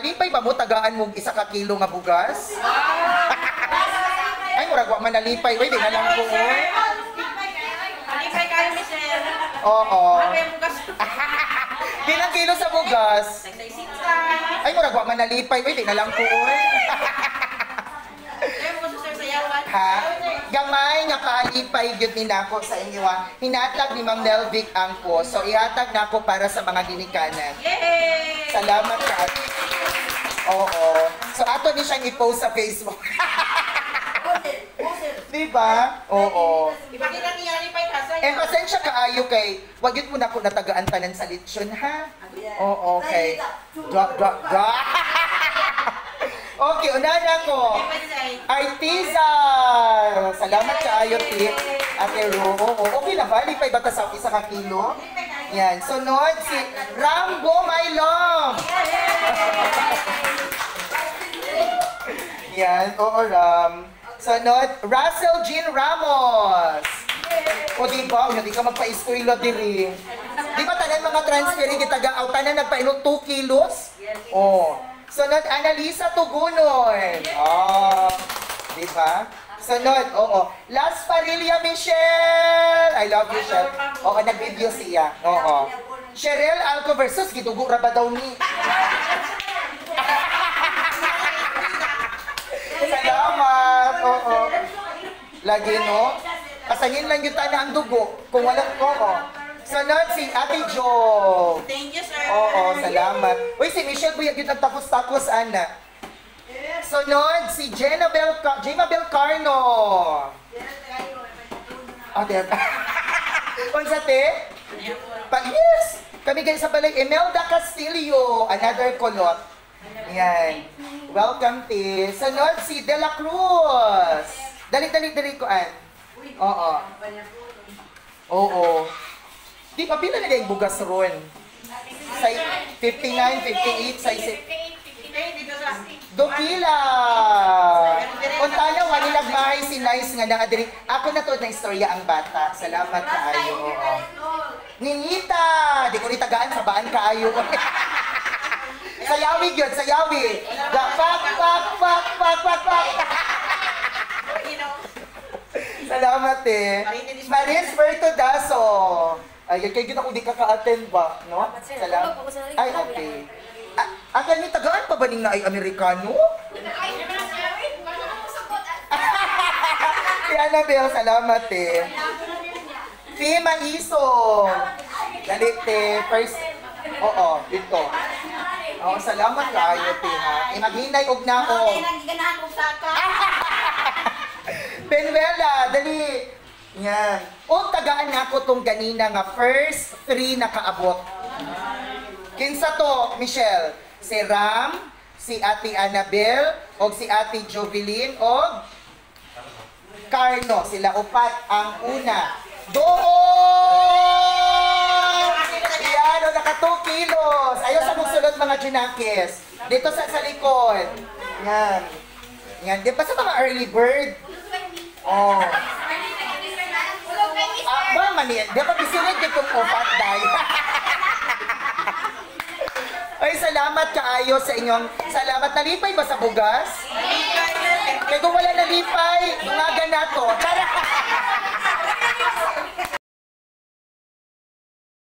Malipay ba mo tagaan mo 1 ka kilo nga bugas? Ay, murag wa man nalipay. Uy, di na lang ko. Malipay kayo, Michelle. Oo. Ano yung bugas? Bilang kilo sa bugas? Ay, murag wa man nalipay. Uy, di na lang ko. Ha? Gamay nga kalipay gyud ni nako sa inyo ha. Hinatag ni Ma'am Nelvic angko. So ihatag nako para sa mga ginikanan. Yay! Salamat sa ato. Oo. So ato ni siyang i-post sa Facebook. Diba? Oo. Ipakita niya ni Pai Kasay. Pasensya kaayo kay wag yun mo na ko natagaan tanan sa lechon ha. Oo, okay. Dra. Okay, unahan ako. Artisan! Salamat sa ayo, Tip. Ate Ro. Okay na ba? Lipay ba sa 1 ka kilo? Yan. Sunod si Rambo My Love. Yan. Oo, Ram. Sunod, Russell Jean Ramos. O diba? Di ka magpa-iskuilo diri. Di ba tanan mga transferring itaga-out? Tanan nagpa-ino 2 kilos? Oo. Sunod, Annalisa Tugunon. Oh, di ba? Sunod, oo. Las Parilla Michelle. I love you, Michelle. Oo, nag-video siya. Oo. Cheryl Alco versus Gidugo ra ba daw ni? Salamat. Oo. Lagi, no? Pasangin lang yung tana ang dugo. Kung walang oo. Sunod si Ate Jo. Thank you, sir. Oo, salamat. Uy, si Michelle Buyag yun ang tapos-tapos, Ana. Sunod si Jenabel Carno. Oh, there. Unsa te? Yes! Kami guys sa balay, Imelda Castillo. Another kulot. Yan. Welcome, te. Sunod si De La Cruz. Dali ko, An. Oo. Oo. Di pa pila na yung bugas ron? Say 59, 58, say 2 kila. Unta na, wali nagmahay si Nice nga na adiri. Ako na to na istorya ang bata. Salamat kaayo. Ninita! Di ko nitagaan sa baan kaayo. Sayawi yun, sayawi. Pak. Salamat eh. Maris Berto Daso. Ay, kayo gina kung di ka ka-attend ba, no? Salamat. Ay, okay. Ang ganyan, tagaan pa ba ning na ay Amerikano? Si Annabelle, salamat eh. Si Maiso. Dalit eh. First, oo, dito. Oo, salamat kayo, te, ha? Maghinay og na ako. Benuela, dali. Yan. O, tagaan na ako tong ganina nga first 3 nakaabot. Kinsa to, Michelle? Si Ram, si Ate Annabelle, o si Ate Jovelyn, o Carno. Sila upat ang una. Doon! Yan, o, naka 2 kilos. Ayaw sa magsulot mga Junakis. Dito sa likod. Yan. Yan. Di ba sa mga early bird? Oh. Ba, mali. Di ba bisunod yung upat dahil? Ay, salamat kaayo sa inyong... Salamat. Nalipay ba sa bugas? Kaya kung wala nalipay, mga ganato. Tara!